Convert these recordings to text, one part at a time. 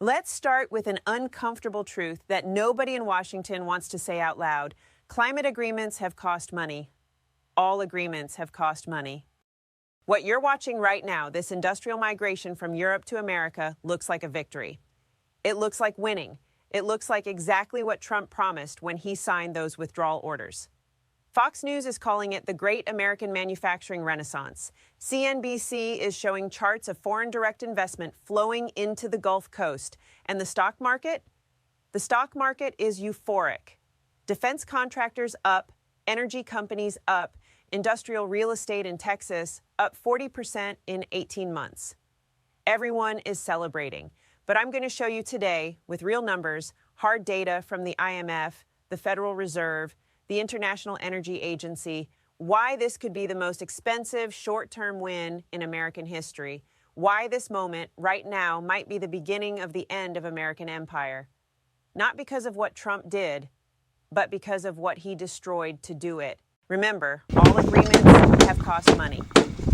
Let's start with an uncomfortable truth that nobody in Washington wants to say out loud. Climate agreements have cost money. All agreements have cost money. What you're watching right now, this industrial migration from Europe to America, looks like a victory. It looks like winning. It looks like exactly what Trump promised when he signed those withdrawal orders. Fox News is calling it the Great American Manufacturing Renaissance. CNBC is showing charts of foreign direct investment flowing into the Gulf Coast. And the stock market? The stock market is euphoric. Defense contractors up, energy companies up, industrial real estate in Texas up 40% in 18 months. Everyone is celebrating. But I'm going to show you today, with real numbers, hard data from the IMF, the Federal Reserve, the International Energy Agency, why this could be the most expensive short-term win in American history, why this moment right now might be the beginning of the end of American empire. Not because of what Trump did, but because of what he destroyed to do it. Remember, all agreements have cost money,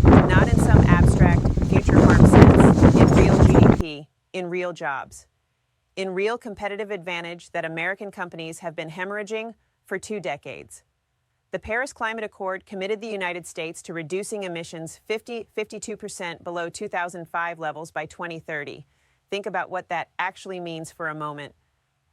not in some abstract future harm sense, in real GDP, in real jobs, in real competitive advantage that American companies have been hemorrhaging for 2 decades. The Paris Climate Accord committed the United States to reducing emissions 52% below 2005 levels by 2030. Think about what that actually means for a moment.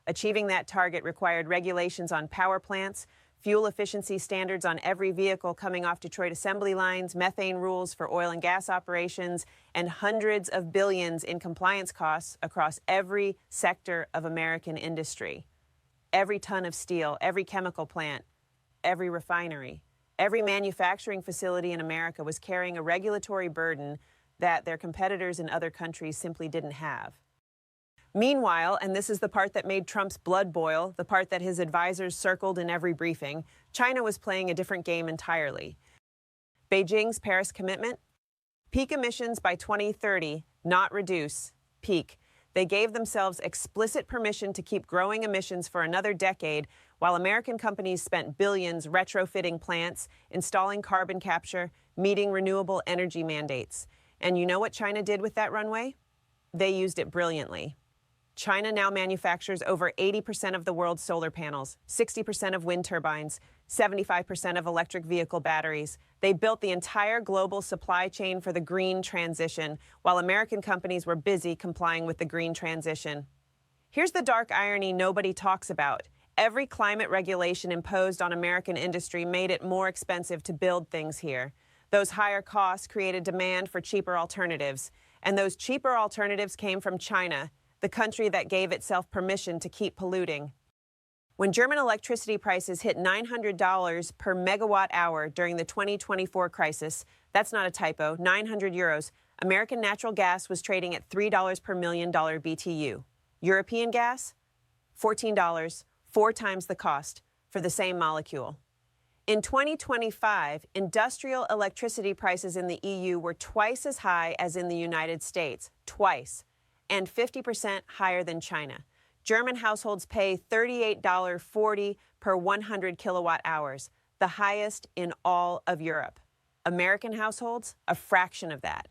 Achieving that target required regulations on power plants, fuel efficiency standards on every vehicle coming off Detroit assembly lines, methane rules for oil and gas operations, and hundreds of billions in compliance costs across every sector of American industry. Every ton of steel, every chemical plant, every refinery, every manufacturing facility in America was carrying a regulatory burden that their competitors in other countries simply didn't have. Meanwhile, and this is the part that made Trump's blood boil, the part that his advisors circled in every briefing, China was playing a different game entirely. Beijing's Paris commitment? Peak emissions by 2030, not reduce, peak. They gave themselves explicit permission to keep growing emissions for another decade, while American companies spent billions retrofitting plants, installing carbon capture, meeting renewable energy mandates. And you know what China did with that runway? They used it brilliantly. China now manufactures over 80% of the world's solar panels, 60% of wind turbines, 75% of electric vehicle batteries. They built the entire global supply chain for the green transition, while American companies were busy complying with the green transition. Here's the dark irony nobody talks about. Every climate regulation imposed on American industry made it more expensive to build things here. Those higher costs created demand for cheaper alternatives, and those cheaper alternatives came from China, the country that gave itself permission to keep polluting. When German electricity prices hit $900 per megawatt hour during the 2024 crisis, that's not a typo, 900 euros, American natural gas was trading at $3 per $1 million BTU. European gas? $14, 4 times the cost for the same molecule. In 2025, industrial electricity prices in the EU were twice as high as in the United States, twice, and 50% higher than China. German households pay $38.40 per 100 kilowatt hours, the highest in all of Europe. American households, a fraction of that.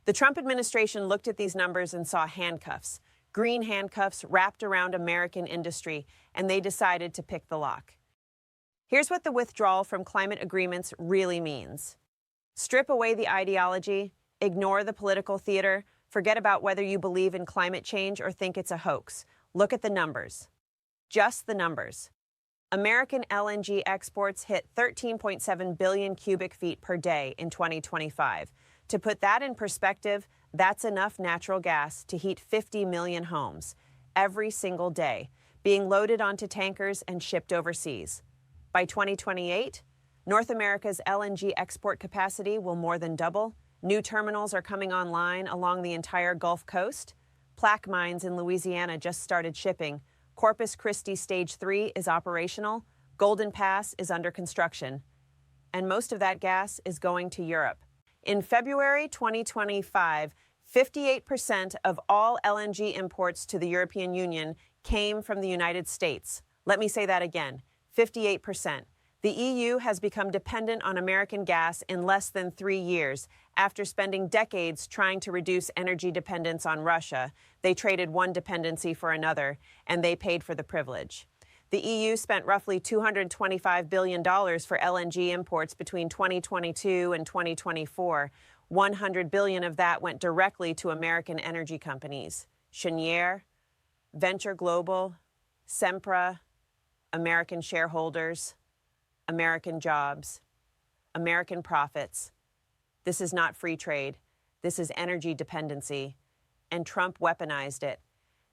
The Trump administration looked at these numbers and saw handcuffs, green handcuffs wrapped around American industry, and they decided to pick the lock. Here's what the withdrawal from climate agreements really means. Strip away the ideology, ignore the political theater, forget about whether you believe in climate change or think it's a hoax. Look at the numbers. Just the numbers. American LNG exports hit 13.7 billion cubic feet per day in 2025. To put that in perspective, that's enough natural gas to heat 50 million homes every single day, being loaded onto tankers and shipped overseas. By 2028, North America's LNG export capacity will more than double. New terminals are coming online along the entire Gulf Coast. Plaque mines in Louisiana just started shipping. Corpus Christi Stage 3 is operational. Golden Pass is under construction. And most of that gas is going to Europe. In February 2025, 58% of all LNG imports to the European Union came from the United States. Let me say that again, 58%. The EU has become dependent on American gas in less than 3 years. After spending decades trying to reduce energy dependence on Russia, they traded one dependency for another, and they paid for the privilege. The EU spent roughly $225 billion for LNG imports between 2022 and 2024. $100 billion of that went directly to American energy companies. Cheniere, Venture Global, Sempra, American shareholders, American jobs, American profits. This is not free trade. This is energy dependency. And Trump weaponized it.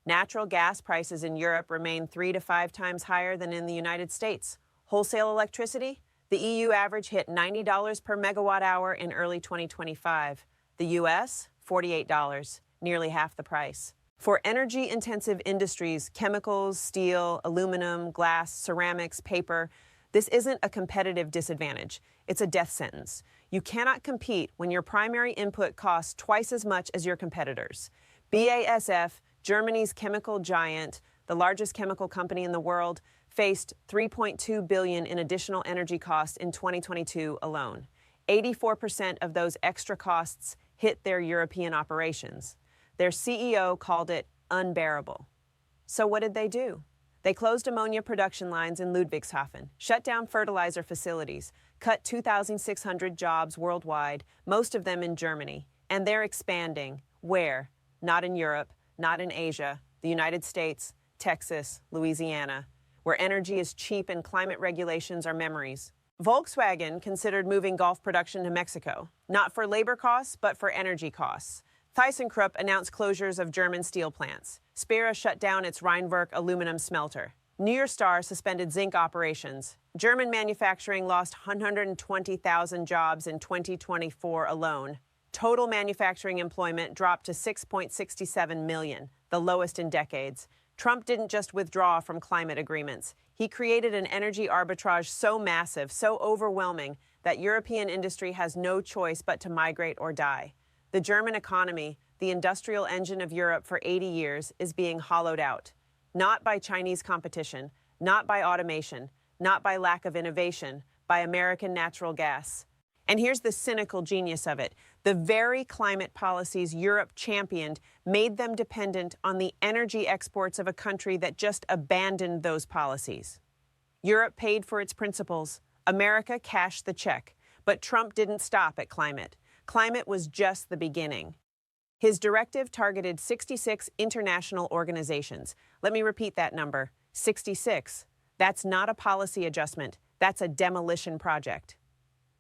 Natural gas prices in Europe remain 3 to 5 times higher than in the United States. Wholesale electricity? The EU average hit $90 per megawatt hour in early 2025. The US, $48, nearly half the price. For energy-intensive industries, chemicals, steel, aluminum, glass, ceramics, paper, this isn't a competitive disadvantage. It's a death sentence. You cannot compete when your primary input costs twice as much as your competitors. BASF, Germany's chemical giant, the largest chemical company in the world, faced $3.2 billion in additional energy costs in 2022 alone. 84% of those extra costs hit their European operations. Their CEO called it unbearable. So what did they do? They closed ammonia production lines in Ludwigshafen, shut down fertilizer facilities, cut 2,600 jobs worldwide, most of them in Germany. And they're expanding. Where? Not in Europe, not in Asia, the United States, Texas, Louisiana, where energy is cheap and climate regulations are memories. Volkswagen considered moving Golf production to Mexico, not for labor costs, but for energy costs. ThyssenKrupp announced closures of German steel plants. Speer shut down its Rheinwerk aluminum smelter. Star suspended zinc operations. German manufacturing lost 120,000 jobs in 2024 alone. Total manufacturing employment dropped to 6.67 million, the lowest in decades. Trump didn't just withdraw from climate agreements. He created an energy arbitrage so massive, so overwhelming, that European industry has no choice but to migrate or die. The German economy, the industrial engine of Europe for 80 years, is being hollowed out. Not by Chinese competition, not by automation, not by lack of innovation, by American natural gas. And here's the cynical genius of it. The very climate policies Europe championed made them dependent on the energy exports of a country that just abandoned those policies. Europe paid for its principles. America cashed the check. But Trump didn't stop at climate. Climate was just the beginning. His directive targeted 66 international organizations. Let me repeat that number, 66. That's not a policy adjustment. That's a demolition project.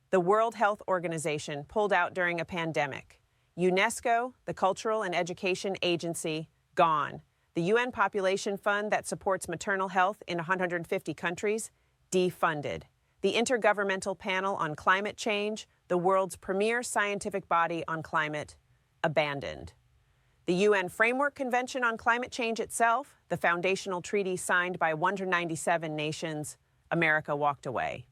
The World Health Organization pulled out during a pandemic. UNESCO, the Cultural and Education Agency, gone. The UN Population Fund that supports maternal health in 150 countries, defunded. The Intergovernmental Panel on Climate Change, the world's premier scientific body on climate, abandoned. The UN Framework Convention on Climate Change itself, the foundational treaty signed by 197 nations, America walked away.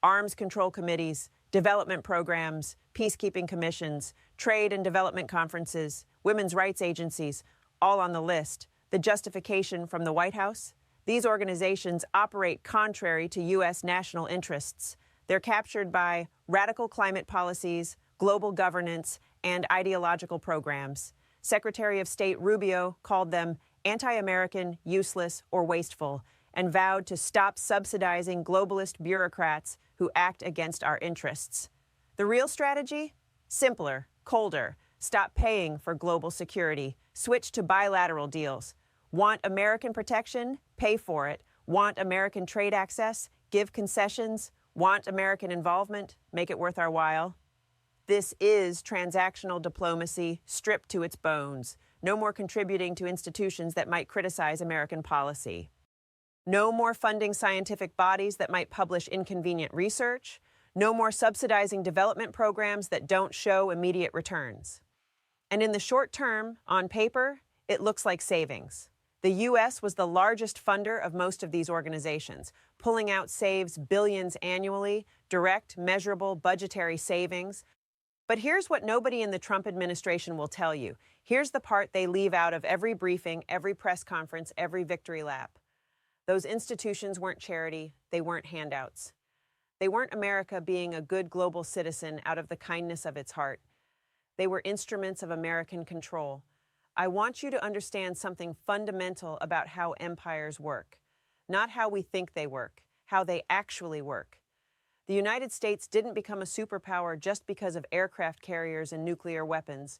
Arms control committees, development programs, peacekeeping commissions, trade and development conferences, women's rights agencies, all on the list. The justification from the White House? These organizations operate contrary to U.S. national interests. They're captured by radical climate policies, global governance, and ideological programs. Secretary of State Rubio called them anti-American, useless, or wasteful, and vowed to stop subsidizing globalist bureaucrats who act against our interests. The real strategy? Simpler, colder. Stop paying for global security. Switch to bilateral deals. Want American protection? Pay for it. Want American trade access? Give concessions. Want American involvement? Make it worth our while. This is transactional diplomacy stripped to its bones. No more contributing to institutions that might criticize American policy. No more funding scientific bodies that might publish inconvenient research. No more subsidizing development programs that don't show immediate returns. And in the short term, on paper, it looks like savings. The U.S. was the largest funder of most of these organizations. Pulling out saves billions annually, direct, measurable budgetary savings. But here's what nobody in the Trump administration will tell you. Here's the part they leave out of every briefing, every press conference, every victory lap. Those institutions weren't charity, they weren't handouts. They weren't America being a good global citizen out of the kindness of its heart. They were instruments of American control. I want you to understand something fundamental about how empires work. Not how we think they work, how they actually work. The United States didn't become a superpower just because of aircraft carriers and nuclear weapons.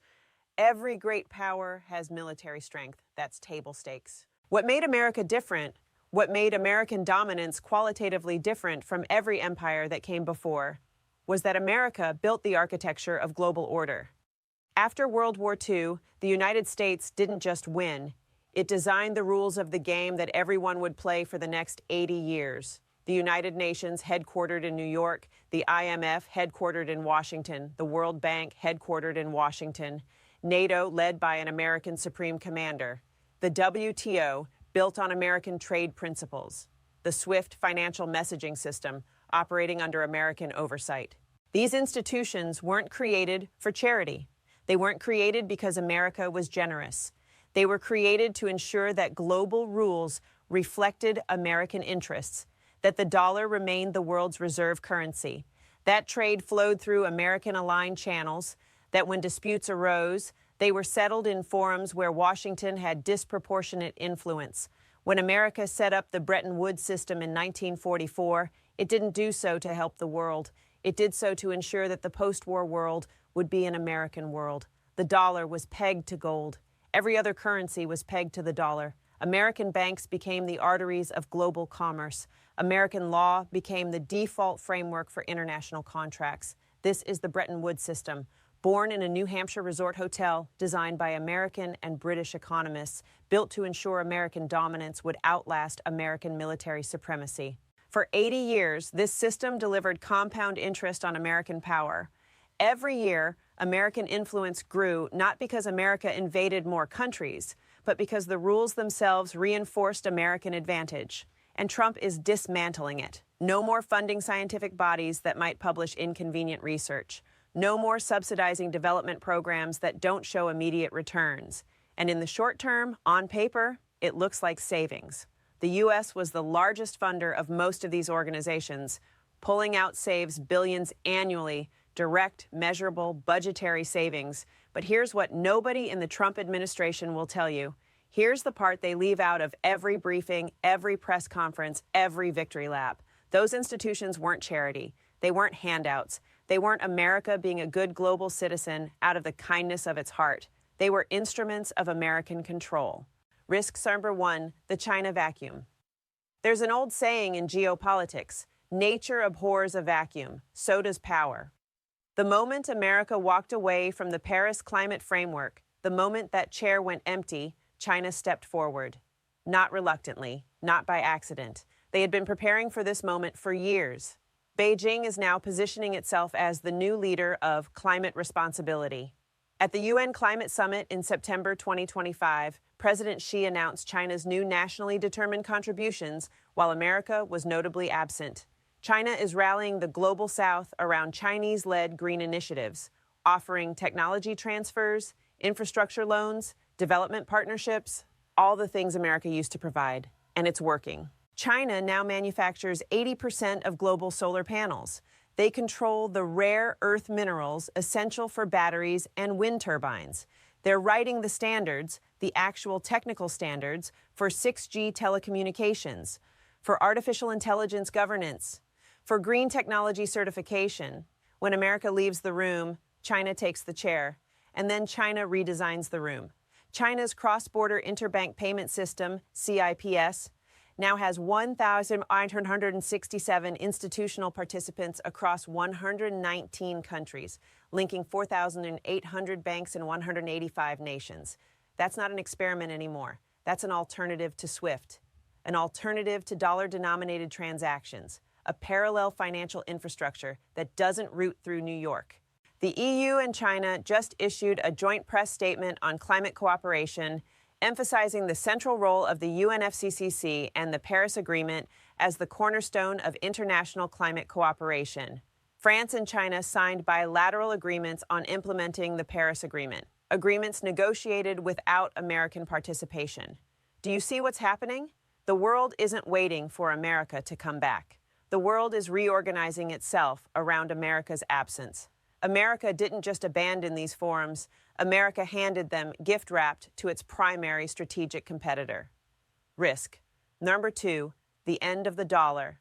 Every great power has military strength. That's table stakes. What made America different, what made American dominance qualitatively different from every empire that came before, was that America built the architecture of global order. After World War II, the United States didn't just win. It designed the rules of the game that everyone would play for the next 80 years. The United Nations, headquartered in New York, the IMF, headquartered in Washington, the World Bank, headquartered in Washington, NATO, led by an American Supreme Commander, the WTO, built on American trade principles, the SWIFT financial messaging system, operating under American oversight. These institutions weren't created for charity. They weren't created because America was generous. They were created to ensure that global rules reflected American interests, that the dollar remained the world's reserve currency, that trade flowed through American-aligned channels, that when disputes arose, they were settled in forums where Washington had disproportionate influence. When America set up the Bretton Woods system in 1944, it didn't do so to help the world. It did so to ensure that the post-war world would be an American world. The dollar was pegged to gold. Every other currency was pegged to the dollar. American banks became the arteries of global commerce. American law became the default framework for international contracts. This is the Bretton Woods system, born in a New Hampshire resort hotel designed by American and British economists, built to ensure American dominance would outlast American military supremacy. For 80 years, this system delivered compound interest on American power. Every year, American influence grew not because America invaded more countries, but because the rules themselves reinforced American advantage. And Trump is dismantling it. No more funding scientific bodies that might publish inconvenient research. No more subsidizing development programs that don't show immediate returns. And in the short term, on paper, it looks like savings. The U.S. was the largest funder of most of these organizations. Pulling out saves billions annually, direct, measurable, budgetary savings. But here's what nobody in the Trump administration will tell you. Here's the part they leave out of every briefing, every press conference, every victory lap. Those institutions weren't charity. They weren't handouts. They weren't America being a good global citizen out of the kindness of its heart. They were instruments of American control. Risk number one, the China vacuum. There's an old saying in geopolitics, nature abhors a vacuum, so does power. The moment America walked away from the Paris climate framework, the moment that chair went empty, China stepped forward. Not reluctantly, not by accident. They had been preparing for this moment for years. Beijing is now positioning itself as the new leader of climate responsibility. At the UN Climate Summit in September 2025, President Xi announced China's new nationally determined contributions, while America was notably absent. China is rallying the global south around Chinese-led green initiatives, offering technology transfers, infrastructure loans, development partnerships, all the things America used to provide, and it's working. China now manufactures 80% of global solar panels. They control the rare earth minerals essential for batteries and wind turbines. They're writing the standards, the actual technical standards, for 6G telecommunications, for artificial intelligence governance, for green technology certification. When America leaves the room, China takes the chair, and then China redesigns the room. China's cross-border interbank payment system, CIPS, now has 1,967 institutional participants across 119 countries, linking 4,800 banks in 185 nations. That's not an experiment anymore. That's an alternative to SWIFT, an alternative to dollar-denominated transactions, a parallel financial infrastructure that doesn't route through New York. The EU and China just issued a joint press statement on climate cooperation, emphasizing the central role of the UNFCCC and the Paris Agreement as the cornerstone of international climate cooperation. France and China signed bilateral agreements on implementing the Paris Agreement, agreements negotiated without American participation. Do you see what's happening? The world isn't waiting for America to come back. The world is reorganizing itself around America's absence. America didn't just abandon these forums. America handed them gift-wrapped to its primary strategic competitor. Risk. Number 2, the end of the dollar.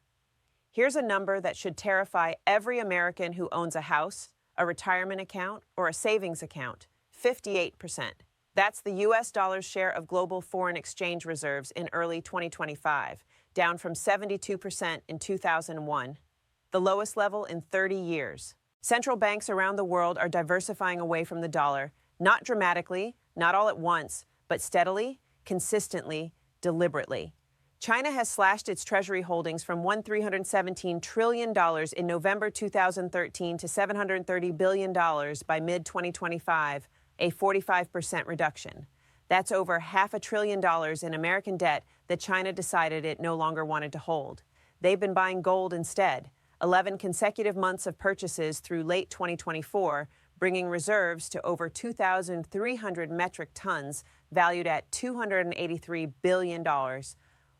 Here's a number that should terrify every American who owns a house, a retirement account, or a savings account. 58%. That's the U.S. dollar's share of global foreign exchange reserves in early 2025, down from 72% in 2001, the lowest level in 30 years. Central banks around the world are diversifying away from the dollar, not dramatically, not all at once, but steadily, consistently, deliberately. China has slashed its treasury holdings from $317 trillion in November 2013 to $730 billion by mid-2025, a 45% reduction. That's over $500 billion in American debt that China decided it no longer wanted to hold. They've been buying gold instead, 11 consecutive months of purchases through late 2024, bringing reserves to over 2,300 metric tons, valued at $283 billion.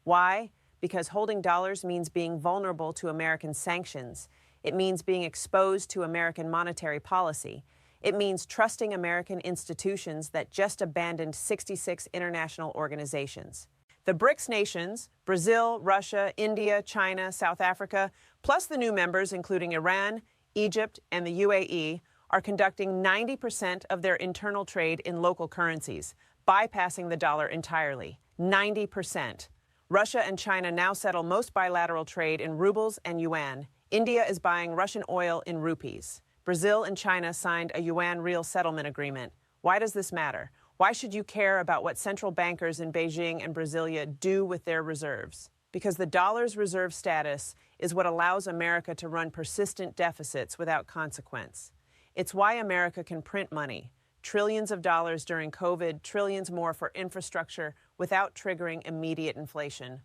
Why? Because holding dollars means being vulnerable to American sanctions. It means being exposed to American monetary policy. It means trusting American institutions that just abandoned 66 international organizations. The BRICS nations, Brazil, Russia, India, China, South Africa, plus the new members including Iran, Egypt, and the UAE, are conducting 90% of their internal trade in local currencies, bypassing the dollar entirely. 90%. Russia and China now settle most bilateral trade in rubles and yuan. India is buying Russian oil in rupees. Brazil and China signed a yuan real settlement agreement. Why does this matter? Why should you care about what central bankers in Beijing and Brasilia do with their reserves? Because the dollar's reserve status is what allows America to run persistent deficits without consequence. It's why America can print money, trillions of dollars during COVID, trillions more for infrastructure, without triggering immediate inflation.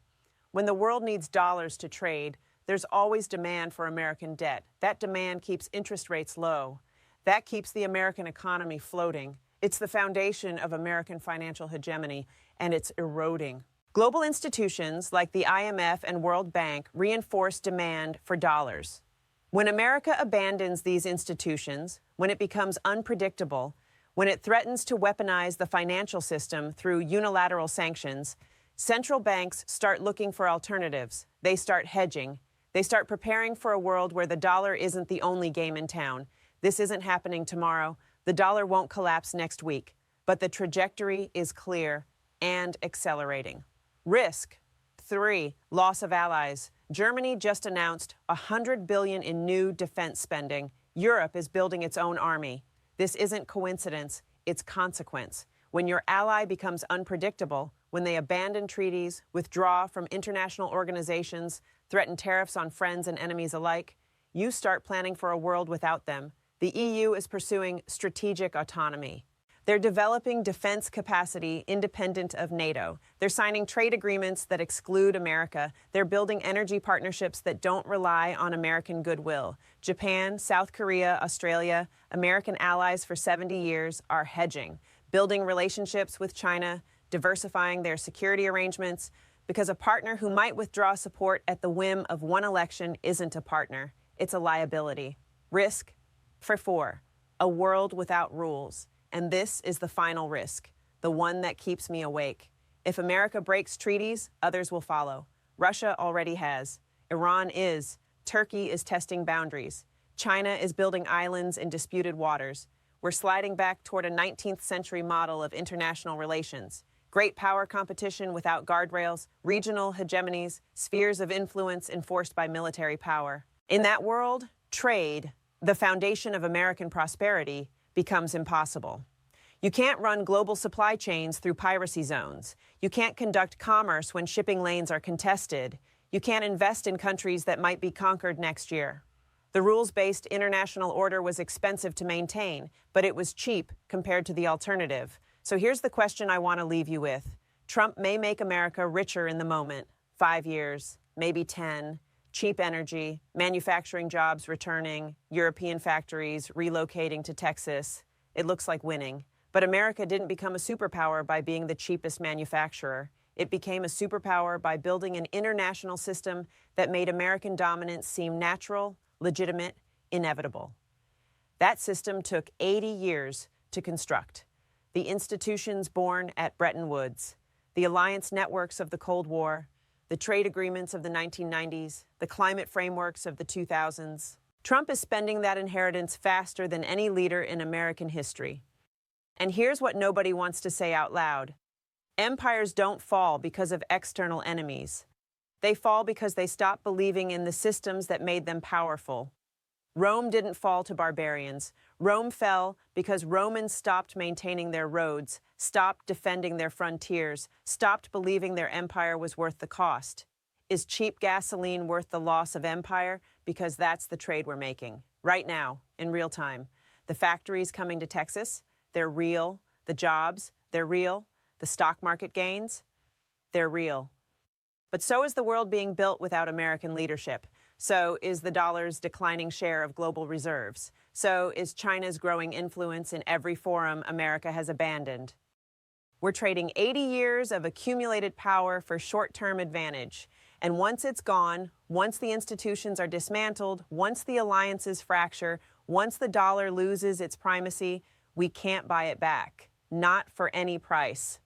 When the world needs dollars to trade, there's always demand for American debt. That demand keeps interest rates low. That keeps the American economy floating. It's the foundation of American financial hegemony, and it's eroding. Global institutions like the IMF and World Bank reinforce demand for dollars. When America abandons these institutions, when it becomes unpredictable, when it threatens to weaponize the financial system through unilateral sanctions, central banks start looking for alternatives. They start hedging. They start preparing for a world where the dollar isn't the only game in town. This isn't happening tomorrow. The dollar won't collapse next week. But the trajectory is clear and accelerating. Risk. 3. Loss of allies. Germany just announced $100 billion in new defense spending. Europe is building its own army. This isn't coincidence, it's consequence. When your ally becomes unpredictable, when they abandon treaties, withdraw from international organizations, threaten tariffs on friends and enemies alike, you start planning for a world without them. The EU is pursuing strategic autonomy. They're developing defense capacity independent of NATO. They're signing trade agreements that exclude America. They're building energy partnerships that don't rely on American goodwill. Japan, South Korea, Australia, American allies for 70 years, are hedging, building relationships with China, diversifying their security arrangements, because a partner who might withdraw support at the whim of one election isn't a partner. It's a liability. Risk. For 4. A world without rules. And this is the final risk, the one that keeps me awake. If America breaks treaties, others will follow. Russia already has. Iran is. Turkey is testing boundaries. China is building islands in disputed waters. We're sliding back toward a 19th century model of international relations. Great power competition without guardrails, regional hegemonies, spheres of influence enforced by military power. In that world, trade, the foundation of American prosperity, becomes impossible. You can't run global supply chains through piracy zones. You can't conduct commerce when shipping lanes are contested. You can't invest in countries that might be conquered next year. The rules-based international order was expensive to maintain, but it was cheap compared to the alternative. So here's the question I want to leave you with. Trump may make America richer in the moment. 5 years, maybe 10. Cheap energy, manufacturing jobs returning, European factories relocating to Texas. It looks like winning. But America didn't become a superpower by being the cheapest manufacturer. It became a superpower by building an international system that made American dominance seem natural, legitimate, inevitable. That system took 80 years to construct. The institutions born at Bretton Woods, the alliance networks of the Cold War, the trade agreements of the 1990s, the climate frameworks of the 2000s. Trump is spending that inheritance faster than any leader in American history. And here's what nobody wants to say out loud. Empires don't fall because of external enemies. They fall because they stop believing in the systems that made them powerful. Rome didn't fall to barbarians. Rome fell because Romans stopped maintaining their roads, stopped defending their frontiers, stopped believing their empire was worth the cost. Is cheap gasoline worth the loss of empire? Because that's the trade we're making, right now, in real time. The factories coming to Texas, they're real. The jobs, they're real. The stock market gains, they're real. But so is the world being built without American leadership. So is the dollar's declining share of global reserves. So is China's growing influence in every forum America has abandoned. We're trading 80 years of accumulated power for short-term advantage. And once it's gone, once the institutions are dismantled, once the alliances fracture, once the dollar loses its primacy, we can't buy it back. Not for any price.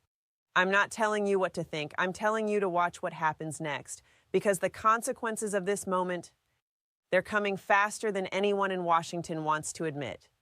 I'm not telling you what to think. I'm telling you to watch what happens next. Because the consequences of this moment, they're coming faster than anyone in Washington wants to admit.